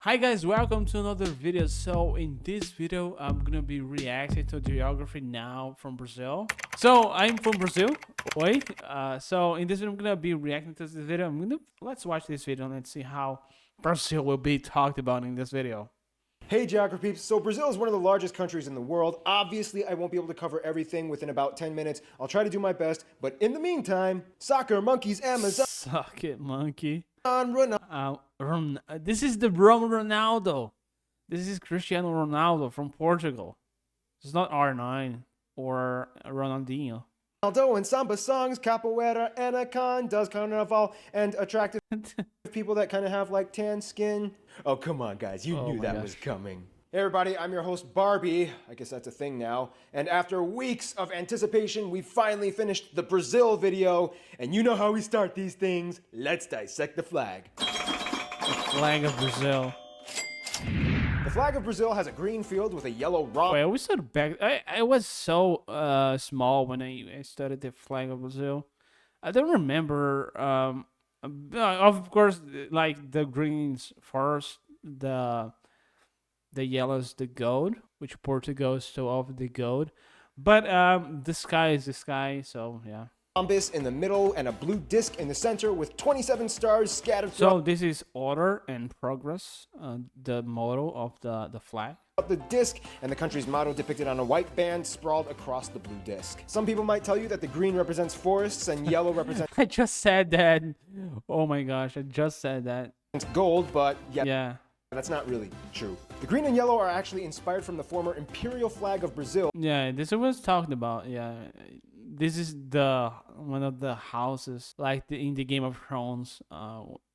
Hi guys, welcome to another video. So in this video, I'm gonna be reacting to geography now from Brazil. So I'm from Brazil. Wait, so in this video, I'm gonna be reacting to this video. Let's watch this video and let's see how Brazil will be talked about in this video. Hey Geography peeps, so Brazil is one of the largest countries in the world. Obviously, I won't be able to cover everything within about 10 minutes. I'll try to do my best, but in the meantime, soccer, monkeys, Amazon, Suck it, monkey. Ronaldo. This is the Ronaldo. This is Cristiano Ronaldo from Portugal. It's not R9 or Ronaldinho. And samba songs, capoeira, anacondas, carnaval, and attractive people that kind of have like tan skin. Oh, come on, guys. You knew that was coming. Hey, everybody. I'm your host, Barbie. I guess that's a thing now. And after weeks of anticipation, we finally finished the Brazil video. And you know how we start these things. Let's dissect the flag. Flag of Brazil. The flag of Brazil has a green field with a yellow rhombus. Wait, we started back. I was so small when I studied the flag of Brazil. I don't remember. Of course, like the greens first, the yellows, the gold, which Portugal still of the gold. But the sky is the sky, so yeah. In the middle and a blue disc in the center with 27 stars scattered So this is order and progress, the motto of the flag. throughout the disc, and the country's motto depicted on a white band sprawled across the blue disc. Some people might tell you that the green represents forests and yellow represents I just said that. Oh my gosh, I just said that. gold, but Yeah. that's not really true. The green and yellow are actually inspired from the former imperial flag of Brazil. Yeah, this was talked about. Yeah, this is the one of the houses, like in the Game of Thrones,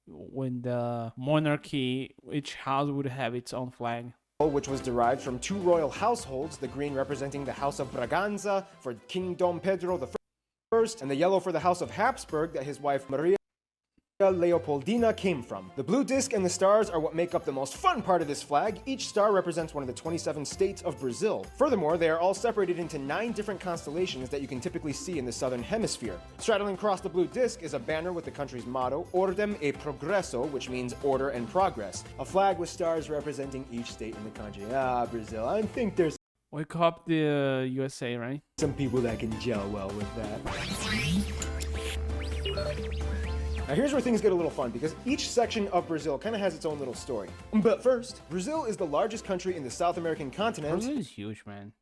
when the monarchy, each house would have its own flag. Which was derived from two royal households, the green representing the House of Braganza for King Dom Pedro I, and the yellow for the House of Habsburg that his wife Maria Leopoldina came from. The blue disc and the stars are what make up the most fun part of this flag. Each star represents one of the 27 states of Brazil. Furthermore, they are all separated into 9 different constellations that you can typically see in the southern hemisphere. Straddling across the blue disc is a banner with the country's motto, Ordem e Progresso, which means order and progress. A flag with stars representing each state in the country. Ah, Brazil, I think there's We copy the USA, right? some people that can gel well with that. Now here's where things get a little fun, because each section of Brazil kind of has its own little story. But first, Brazil is the largest country in the South American continent. Brazil is huge, man.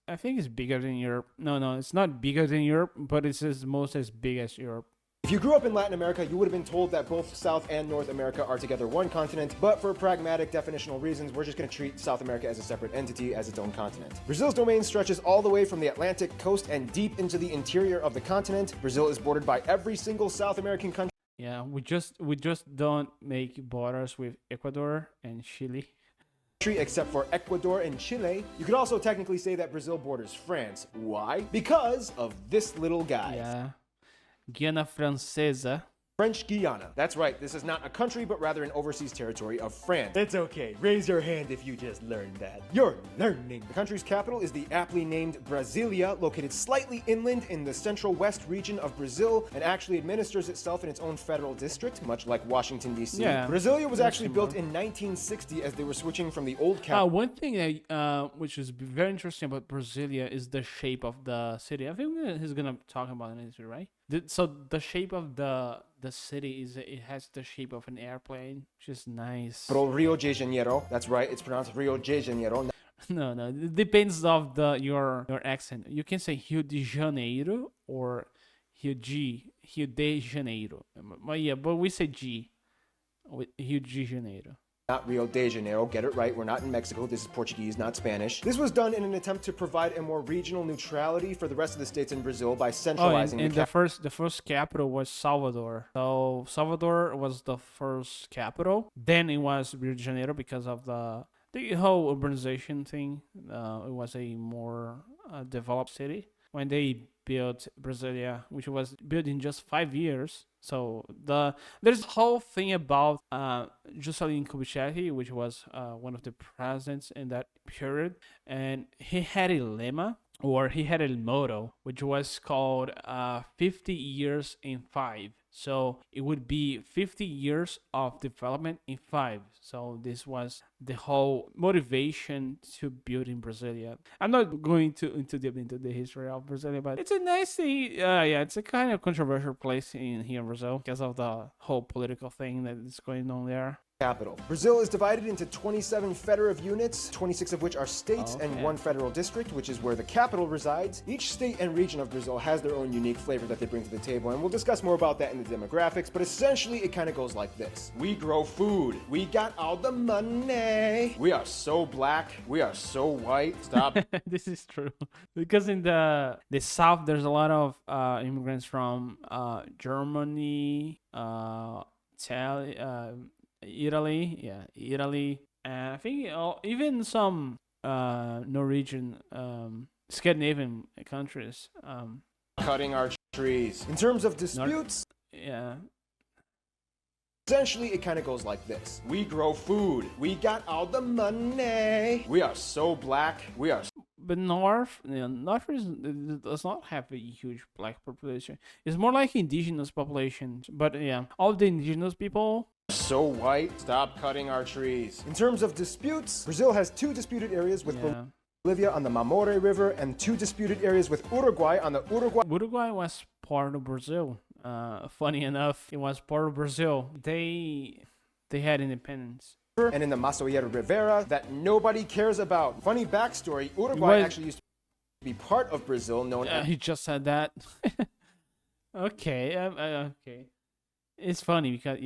I think it's bigger than Europe. No, it's not bigger than Europe, but it's almost as big as Europe. If you grew up in Latin America, you would have been told that both South and North America are together one continent, but for pragmatic definitional reasons, we're just going to treat South America as a separate entity, as its own continent. Brazil's domain stretches all the way from the Atlantic coast and deep into the interior of the continent. Brazil is bordered by every single South American country. Yeah, we just don't make borders with Ecuador and Chile. Except for Ecuador and Chile. You could also technically say that Brazil borders France. Why? Because of this little guy. Yeah. Guiana Francesa. French Guiana. That's right, this is not a country, but rather an overseas territory of France. It's okay, raise your hand if you just learned that. You're learning. The country's capital is the aptly named Brasilia, located slightly inland in the central west region of Brazil, and actually administers itself in its own federal district, much like Washington, D.C. Yeah, Brasilia was actually built in 1960 as they were switching from the old capital. One thing that, which is very interesting about Brasilia is the shape of the city. I think he's gonna talk about it, right? So the shape of the city it has the shape of an airplane, which is nice. Rio de Janeiro. That's right, it's pronounced Rio de Janeiro. No, it depends of your accent. You can say Rio de Janeiro or Rio de Janeiro. But yeah, but we say G with Rio de Janeiro. Not Rio de Janeiro, get it right, we're not in Mexico, this is Portuguese, not Spanish. This was done in an attempt to provide a more regional neutrality for the rest of the states in Brazil by centralizing the first capital was Salvador. So Salvador was the first capital. Then it was Rio de Janeiro because of the whole urbanization thing. It was a more developed city. When they built Brasilia, which was built in just 5 years. So there's a whole thing about Juscelino Kubitschek, which was one of the presidents in that period, and he had a lemma, or he had a motto, which was called 50 years in 5. So it would be 50 years of development in 5. So this was the whole motivation to build in Brasilia. I'm not going to into deep into the history of Brasilia, but it's a nice thing. Yeah, it's a kind of controversial place in here in Brazil because of the whole political thing that is going on there. Capital. Brazil is divided into 27 federative units, 26 of which are states, and Okay. 1 federal district, which is where the capital resides. Each state and region of Brazil has their own unique flavor that they bring to the table, and we'll discuss more about that in the demographics, but essentially it kind of goes like this. We grow food. We got all the money. We are so black. We are so white. Stop. This is true because in the south there's a lot of immigrants from Germany, Italy, and I think even some Norwegian, Scandinavian countries. Cutting our trees. In terms of disputes, Yeah, essentially, it kind of goes like this. We grow food. We got all the money. We are so black. We are but North does not have a huge black population. It's more like indigenous population. But yeah, all the indigenous people. so white. Stop cutting our trees. In terms of disputes, Brazil has 2 disputed areas with Yeah. Bolivia on the Mamoré River and 2 disputed areas with Uruguay on the Uruguay Uruguay was part of Brazil. Funny enough, it was part of Brazil. They had independence. River and in the Masoyera Rivera that nobody cares about. Funny backstory, Uruguay What? actually used to be part of Brazil, known as He just said that. Okay, okay. It's funny because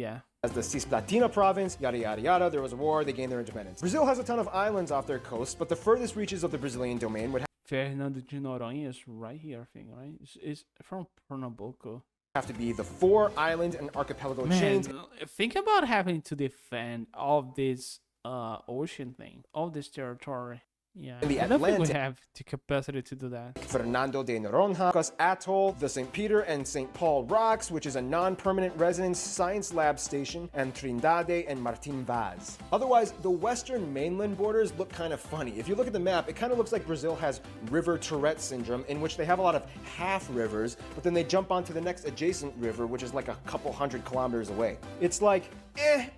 the Cisplatina province, yada yada yada. There was a war, they gained their independence. Brazil has a ton of islands off their coast, but the furthest reaches of the Brazilian domain would Fernando de Noronha is right here, I think, right? It's from Pernambuco. have to be the 4 island and archipelago Man, chains think about having to defend all this ocean thing, all this territory. Yeah, In the I don't think we Atlantic. have the capacity to do that. Fernando de Noronha, Atoll, the St. Peter and St. Paul Rocks, which is a non-permanent residence science lab station, and Trindade and Martin Vaz. Otherwise, the western mainland borders look kind of funny. If you look at the map, it kind of looks like Brazil has river Tourette syndrome, in which they have a lot of half rivers, but then they jump onto the next adjacent river, which is like a couple hundred kilometers away. It's like,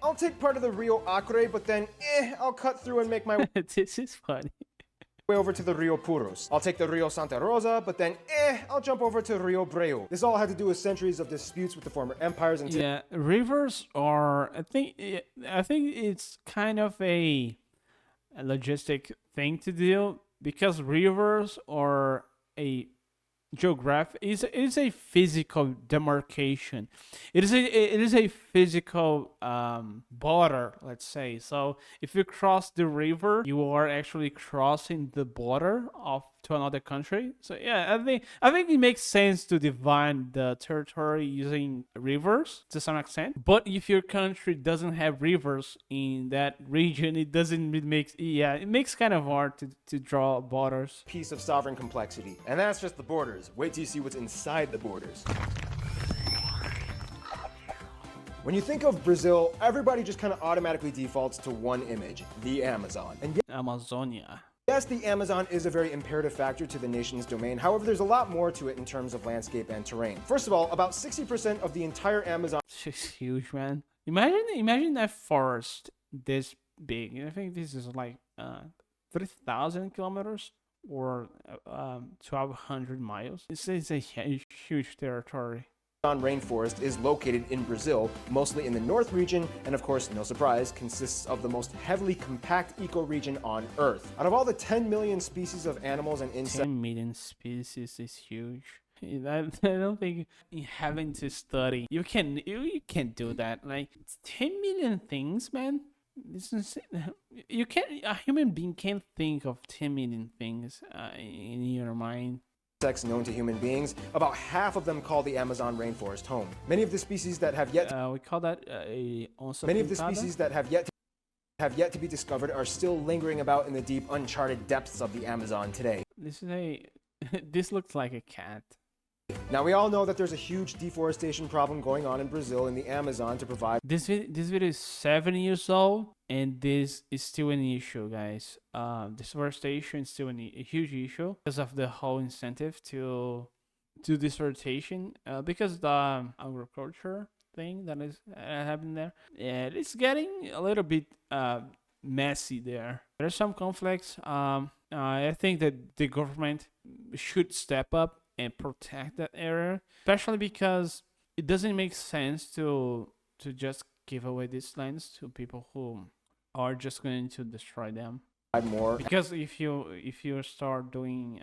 I'll take part of the Rio Acre, but then, I'll cut through and make my way This is funny. over to the Rio Puros. I'll take the Rio Santa Rosa, but then, I'll jump over to Rio Breu. This all had to do with centuries of disputes with the former empires and Yeah, rivers are. I think it's kind of a logistic thing to do because rivers are a geographic is a physical demarcation. It is a physical border, let's say. So if you cross the river, you are actually crossing the border of to another country. So yeah, I think it makes sense to divide the territory using rivers to some extent. But if your country doesn't have rivers in that region, it doesn't it makes kind of hard to draw borders. piece of sovereign complexity. And that's just the borders. Wait till you see what's inside the borders. When you think of Brazil, everybody just kind of automatically defaults to one image, the Amazon. And Amazonia. yes, the Amazon is a very imperative factor to the nation's domain. However, there's a lot more to it in terms of landscape and terrain. First of all, about 60% of the entire Amazon It's huge, man. Imagine that forest this big. I think this is like 3,000 kilometers or 1,200 miles. It's a huge territory. rainforest is located in Brazil, mostly in the north region, and of course, no surprise, consists of the most heavily compact ecoregion on Earth. Out of all the 10 million species of animals and insects 10 million species is huge. I don't think having to study you can't do that. Like 10 million things, man. This is you can't a human being can't think of 10 million things in your mind. known to human beings, about half of them call the Amazon rainforest home. Many of the species that have yet We call that a onça Many of the pintada. species that have yet to be discovered are still lingering about in the deep, uncharted depths of the Amazon today. This is a this looks like a cat. Now, we all know that there's a huge deforestation problem going on in Brazil in the Amazon to provide This video is 7 years old, and this is still an issue, guys. Deforestation is still a huge issue because of the whole incentive to dissertation because the agriculture thing that is happening there, it's getting a little bit messy there. There's some conflicts. I think that the government should step up and protect that area, especially because it doesn't make sense to just give away these lands to people who are just going to destroy them. more. Because if you start doing,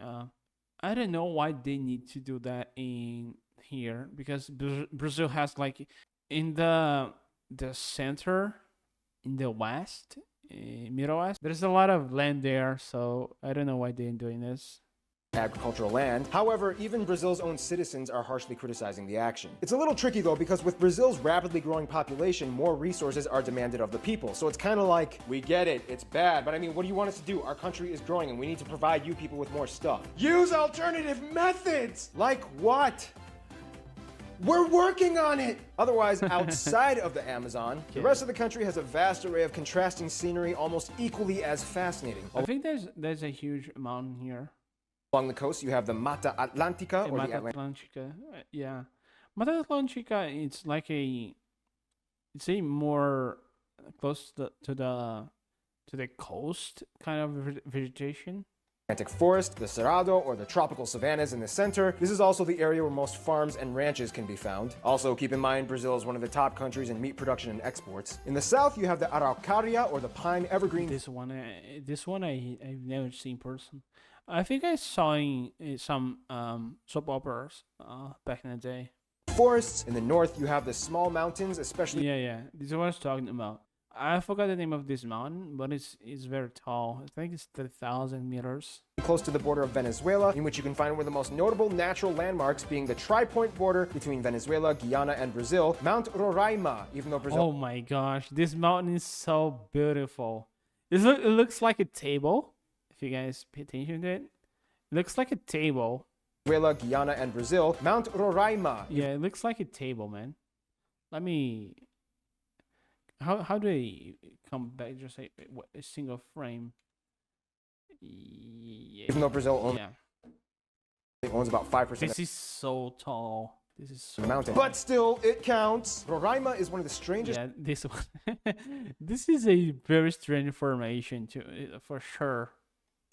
I don't know why they need to do that in here, because Brazil has like in the center, in the west, Middle West. There's a lot of land there, so I don't know why they're doing this. Agricultural land. However, even Brazil's own citizens are harshly criticizing the action. It's a little tricky though, because with Brazil's rapidly growing population, more resources are demanded of the people. So it's kind of like, we get it, it's bad, but I mean, what do you want us to do? Our country is growing and we need to provide you people with more stuff. Use alternative methods! Like what? We're working on it! Otherwise, outside of the Amazon, the rest of the country has a vast array of contrasting scenery almost equally as fascinating. I think there's a huge mountain here. Along the coast, you have the Mata Atlantica, or Mata the Atlantic. Atlântica, yeah. Mata Atlântica, it's a more close to the coast kind of vegetation. Atlantic forest, the Cerrado, or the tropical savannas in the center. This is also the area where most farms and ranches can be found. Also, keep in mind, Brazil is one of the top countries in meat production and exports. In the south, you have the Araucaria, or the pine evergreen. This one I've never seen in person. I think I saw in some soap operas back in the day. Forests. In the north, you have the small mountains, especially. Yeah. This is what I was talking about. I forgot the name of this mountain, but it's very tall. I think it's 3,000 meters. Close to the border of Venezuela, in which you can find one of the most notable natural landmarks being the tri-point border between Venezuela, Guyana, and Brazil, Mount Roraima, even though Brazil... Oh my gosh, this mountain is so beautiful. It looks like a table, if you guys pay attention to it. It looks like a table. Venezuela, Guyana, and Brazil, Mount Roraima. Yeah, it looks like a table, man. Let me... How do I come back? Just a single frame. Yeah. Even though Brazil owns about 5%. This is so tall. This is so mountain. tall. But still, it counts. Roraima is one of the strangest. Yeah, this one. This is a very strange formation, for sure.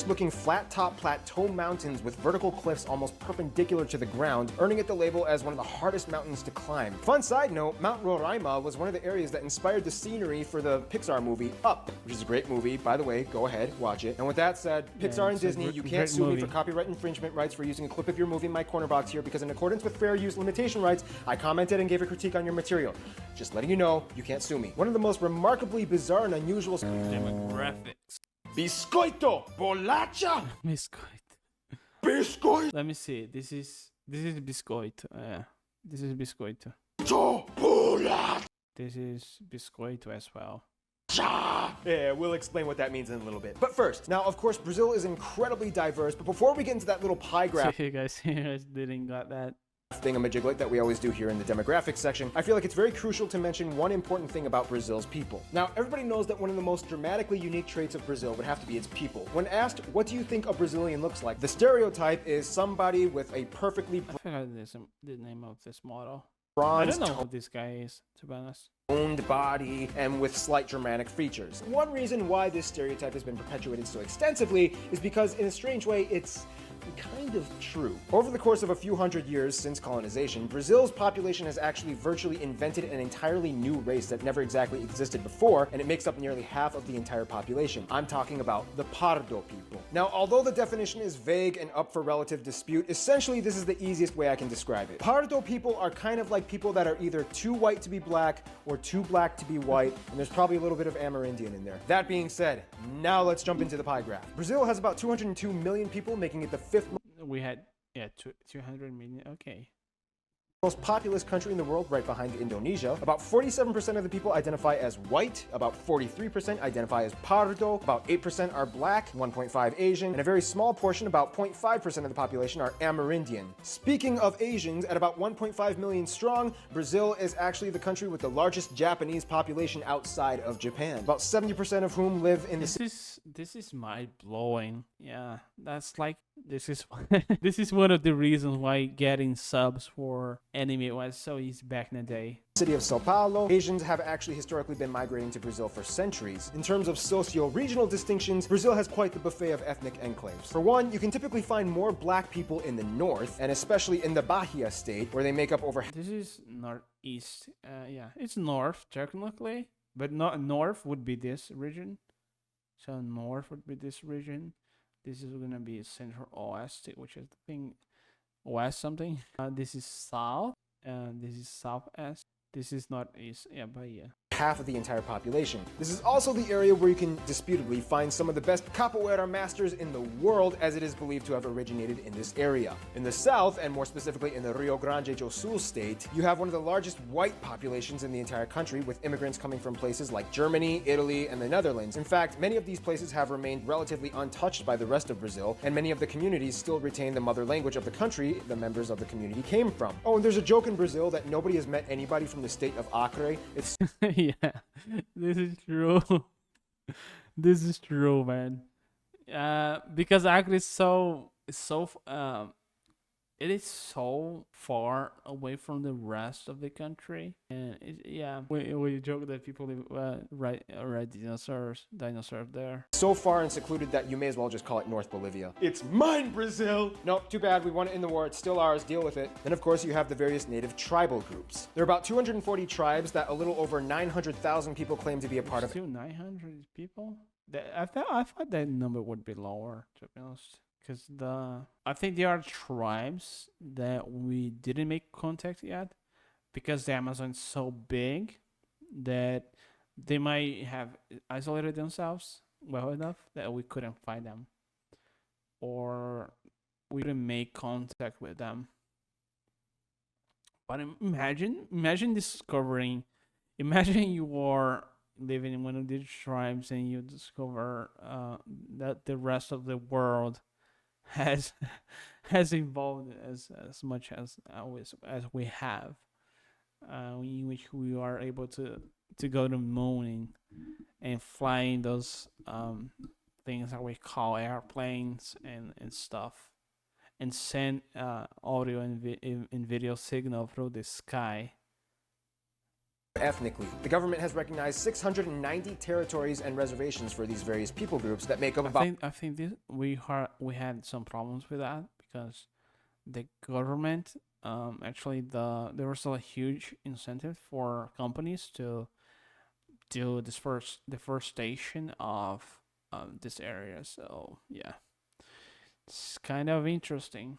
Looking flat-top plateau mountains with vertical cliffs almost perpendicular to the ground, earning it the label as one of the hardest mountains to climb. Fun side note, Mount Roraima was one of the areas that inspired the scenery for the Pixar movie Up, which is a great movie. By the way, go ahead, watch it. And with that said, Pixar and Disney, you can't sue me for copyright infringement rights for using a clip of your movie in my corner box here, because in accordance with fair use limitation rights, I commented and gave a critique on your material. Just letting you know, you can't sue me. One of the most remarkably bizarre and unusual Demographics. Biscoito! Bolacha! Biscoito. Let me see. This is biscoito. This is biscoito. This is biscoito as well. Yeah, we'll explain what that means in a little bit. But first, now of course Brazil is incredibly diverse, but before we get into that little pie graph So you guys didn't got that. thingamajiglet that we always do here in the demographics section, I feel like it's very crucial to mention one important thing about Brazil's people. Now, everybody knows that one of the most dramatically unique traits of Brazil would have to be its people. When asked, what do you think a Brazilian looks like? The stereotype is somebody with a perfectly I forgot the name of this model. I bronzed, don't know who this guy is, to be honest. toned body and with slight Germanic features. One reason why this stereotype has been perpetuated so extensively is because, in a strange way, it's kind of true. Over the course of a few hundred years since colonization, Brazil's population has actually virtually invented an entirely new race that never exactly existed before, and it makes up nearly half of the entire population. I'm talking about the Pardo people. Now, although the definition is vague and up for relative dispute, essentially this is the easiest way I can describe it. Pardo people are kind of like people that are either too white to be black or too black to be white, and there's probably a little bit of Amerindian in there. That being said, now let's jump into the pie graph. Brazil has about 202 million people, making it the fifth We had 200 million. Okay. most populous country in the world, right behind Indonesia. About 47% of the people identify as white, about 43% identify as pardo, about 8% are black, 1.5 Asian, and a very small portion, about 0.5% of the population, are Amerindian. Speaking of Asians, at about 1.5 million strong, Brazil is actually the country with the largest Japanese population outside of Japan. About 70% of whom live in the This is mind blowing. Yeah, that's like This is this is one of the reasons why getting subs for anime was so easy back in the day. City of Sao Paulo, Asians have actually historically been migrating to Brazil for centuries. In terms of socio-regional distinctions, Brazil has quite the buffet of ethnic enclaves. For one, you can typically find more black people in the north, and especially in the Bahia state, where they make up over... This is northeast. Yeah, it's north technically, but not north would be this region. So north would be this region. This is gonna be central oeste, which is the thing west something. This is south, and this is southwest. This is northeast. Yeah, Bahia. half of the entire population. This is also the area where you can disputably find some of the best capoeira masters in the world, as it is believed to have originated in this area. In the south, and more specifically in the Rio Grande do Sul state, you have one of the largest white populations in the entire country, with immigrants coming from places like Germany, Italy, and the Netherlands. In fact, many of these places have remained relatively untouched by the rest of Brazil, and many of the communities still retain the mother language of the country the members of the community came from. Oh, and there's a joke in Brazil that nobody has met anybody from the state of Acre. It's Yeah, this is true. This is true, man. Because Acre is it is so far away from the rest of the country, and yeah, we joke that people live right dinosaurs there. so far and secluded that you may as well just call it North Bolivia. It's mine, Brazil! No, too bad, we won it in the war, it's still ours, deal with it. Then of course you have the various native tribal groups. There are about 240 tribes that a little over 900,000 people claim to be a part of. Still 900 people? I thought that number would be lower, to be honest. Because I think there are tribes that we didn't make contact yet, because the Amazon is so big that they might have isolated themselves well enough that we couldn't find them, or we didn't make contact with them. But imagine discovering, imagine you are living in one of these tribes and you discover that the rest of the world has evolved as much as we have, in which we are able to go to the moon and fly in those things that we call airplanes and stuff, and send audio and video signal through the sky. Ethnically, the government has recognized 690 territories and reservations for these various people groups that make up about. I think we had some problems with that, because the government actually there was a huge incentive for companies to do deforestation of this area. So yeah, it's kind of interesting.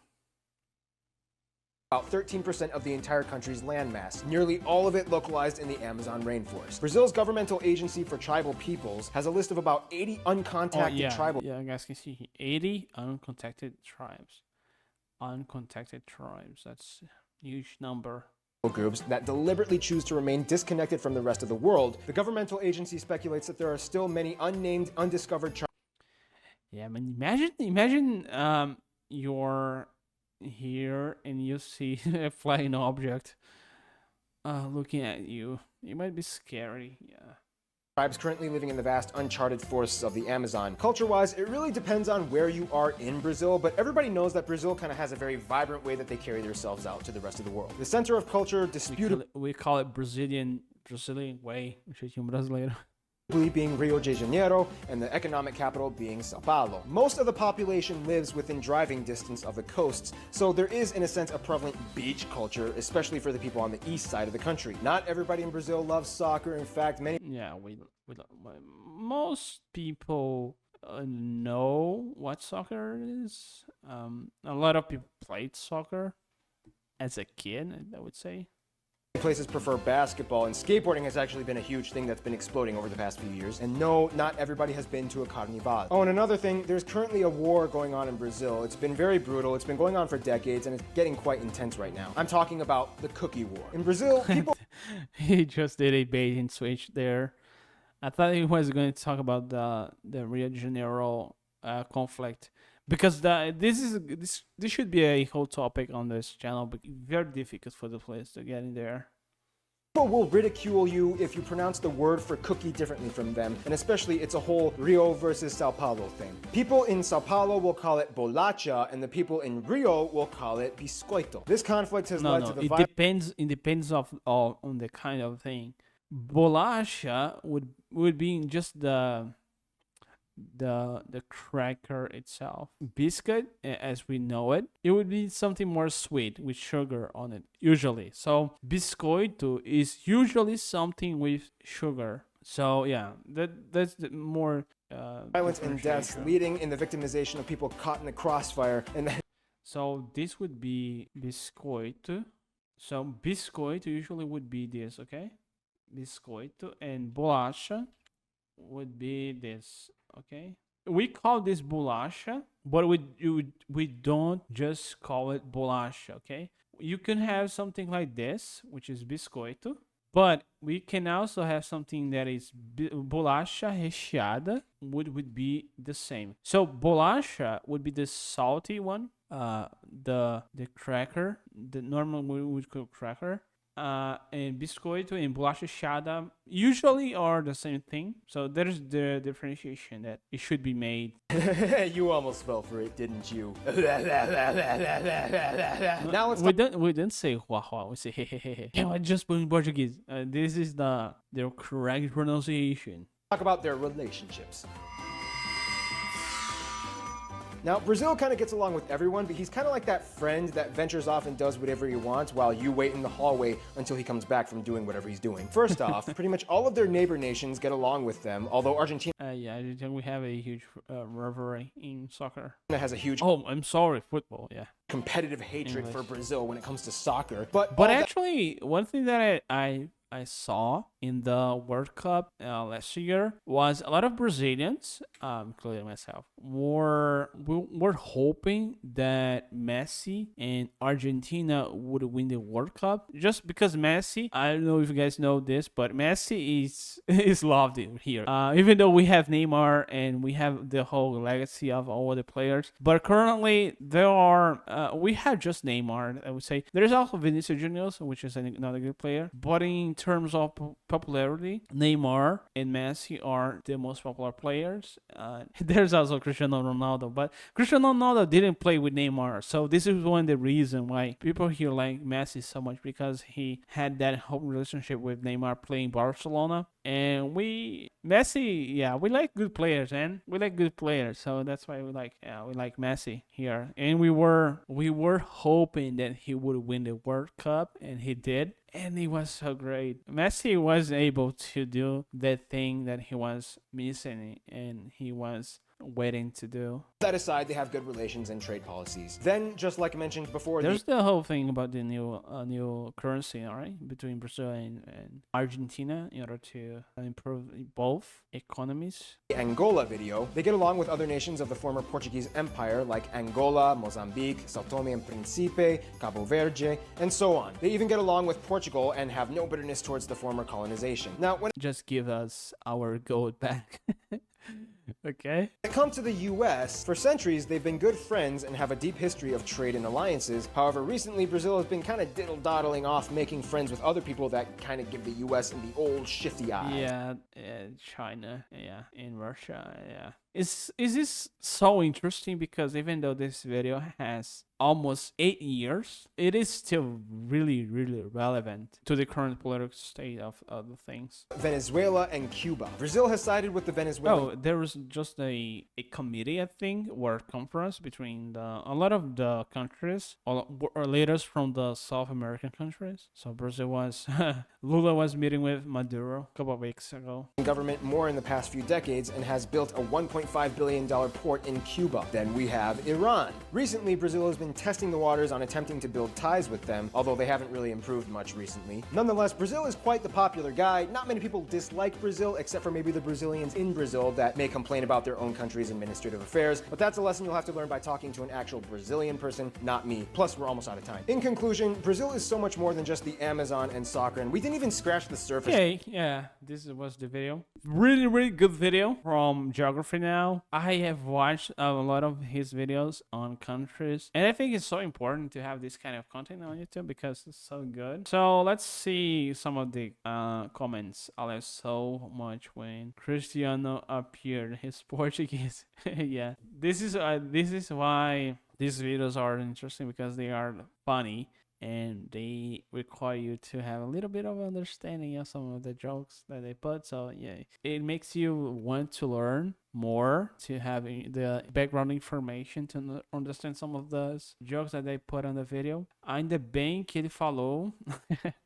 About 13% of the entire country's landmass, nearly all of it localized in the Amazon rainforest. Brazil's governmental agency for tribal peoples has a list of about 80 uncontacted tribal. Yeah, you guys can see 80 uncontacted tribes. Uncontacted tribes. That's a huge number. Groups that deliberately choose to remain disconnected from the rest of the world. The governmental agency speculates that there are still many unnamed, undiscovered tribes. Yeah, I mean, imagine you're here and you see a flying object looking at you. It might be scary. Yeah. Tribes currently living in the vast uncharted forests of the Amazon. Culture-wise, it really depends on where you are in Brazil, but everybody knows that Brazil kind of has a very vibrant way that they carry themselves out to the rest of the world. The center of culture, disputably we call it Brazilian way, brasileiro. Being Rio de Janeiro, and the economic capital being Sao Paulo. Most of the population lives within driving distance of the coasts, so there is, in a sense, a prevalent beach culture, especially for the people on the east side of the country. Not everybody in Brazil loves soccer. In fact, many... Yeah, most people know what soccer is. A lot of people played soccer as a kid, I would say. Places prefer basketball, and skateboarding has actually been a huge thing that's been exploding over the past few years. And no, not everybody has been to a carnival. Oh, and another thing, there's currently a war going on in Brazil. It's been very brutal. It's been going on for decades, and it's getting quite intense right now. I'm talking about the cookie war. In Brazil, people... He just did a bait and switch there. I thought he was going to talk about the Rio de Janeiro conflict, because this should be a whole topic on this channel, but very difficult for the players to get in there. People will ridicule you if you pronounce the word for cookie differently from them, and especially it's a whole Rio versus Sao Paulo thing. People in Sao Paulo will call it bolacha, and the people in Rio will call it biscoito. This conflict has led to the It depends on the kind of thing. Bolacha would be just the cracker itself. Biscuit, as we know it, it would be something more sweet with sugar on it usually. So biscoito is usually something with sugar. So yeah, that's the more violence and deaths, leading in the victimization of people caught in the crossfire. And so this would be biscoito. So biscoito usually would be this, okay? Biscoito, and bolacha would be this. Okay, we call this bolacha, but we don't just call it bolacha. Okay, you can have something like this, which is biscoito, but we can also have something that is bolacha recheada, would be the same. So bolacha would be the salty one, the cracker, the normal we would call cracker. And biscoito and bolacha recheada usually are the same thing. So there's the differentiation that it should be made. You almost fell for it, didn't you? Now let's we don't say hua hua. We say hehehe. Yeah, I just put in Portuguese. This is the correct pronunciation. talk about their relationships. Now, Brazil kind of gets along with everyone, but he's kind of like that friend that ventures off and does whatever he wants while you wait in the hallway until he comes back from doing whatever he's doing. First off, pretty much all of their neighbor nations get along with them, although Argentina we have a huge rivalry in soccer. has a huge I'm sorry, football, yeah. competitive hatred for Brazil when it comes to soccer. But actually, one thing that I saw in the World Cup last year was a lot of Brazilians, including myself, were hoping that Messi and Argentina would win the World Cup, just because Messi, I don't know if you guys know this, but Messi is loved here. Even though we have Neymar and we have the whole legacy of all the players, but currently we have just Neymar. I would say there's also Vinicius Junior, which is another good player, but in terms of popularity, Neymar and Messi are the most popular players. There's also Cristiano Ronaldo, but Cristiano Ronaldo didn't play with Neymar, so this is one of the reasons why people here like Messi so much, because he had that whole relationship with Neymar playing Barcelona. And Messi, yeah, we like good players, man. We like good players, so that's why we like Messi here. And we were hoping that he would win the World Cup, and he did. And it was so great. Messi was able to do that thing that he was missing, and he was waiting to do. That aside, they have good relations and trade policies. Then, just like I mentioned before, there's the whole thing about the new currency, all right, between Brazil and Argentina in order to improve both economies. The Angola video, they get along with other nations of the former Portuguese Empire like Angola, Mozambique, Sao Tome and Principe, Cabo Verde, and so on. They even get along with Portugal and have no bitterness towards the former colonization. Now, when just give us our gold back. Okay. When it comes to the US, for centuries they've been good friends and have a deep history of trade and alliances. However, recently Brazil has been kind of diddle-doddling off, making friends with other people that kind of give the US and the old shifty eye. Yeah, China, yeah, and Russia, yeah. Is this so interesting, because even though this video has almost 8 years, it is still really, really relevant to the current political state of the things. Venezuela and Cuba. Brazil has sided with the Venezuelan. Oh, there was just a committee, I think, or conference between a lot of the countries or leaders from the South American countries. So Brazil was Lula was meeting with Maduro a couple of weeks ago. Government more in the past few decades and has built a $1.5 billion port in Cuba. Then we have Iran. Recently, Brazil has been testing the waters on attempting to build ties with them, although they haven't really improved much recently. Nonetheless, Brazil is quite the popular guy. Not many people dislike Brazil, except for maybe the Brazilians in Brazil that may complain about their own country's administrative affairs, but that's a lesson you'll have to learn by talking to an actual Brazilian person, not me. Plus, we're almost out of time. In conclusion, Brazil is so much more than just the Amazon and soccer, and we didn't even scratch the surface. Okay, yeah, this was the video. Really good video from Geography Now. I have watched a lot of his videos on countries, and I think it's so important to have this kind of content on YouTube because it's so good. So let's see some of the comments. I laughed so much when Cristiano appeared. His Portuguese. Yeah, this is why these videos are interesting, because they are funny and they require you to have a little bit of understanding of some of the jokes that they put. So yeah, it makes you want to learn more, to have the background information to understand some of those jokes that they put on the video. Ainda bem que ele falou.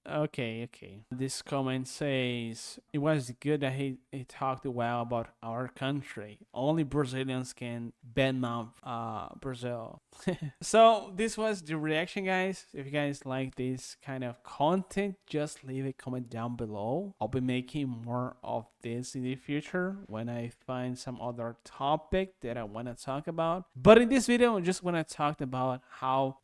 Okay. This comment says it was good that he talked well about our country. Only Brazilians can badmouth Brazil. So this was the reaction, guys. If you guys like this kind of content, just leave a comment down below. I'll be making more of this in the future when I find some other topic that I want to talk about. But in this video, I just want to talk about how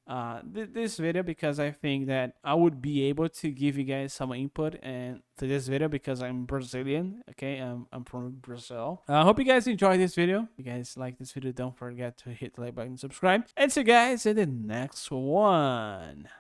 this video, because I think that I would be able to give you guys some input and to this video because I'm Brazilian. Okay, I'm from Brazil. I hope you guys enjoyed this video. If you guys like this video, don't forget to hit the like button and subscribe. And see you guys in the next one.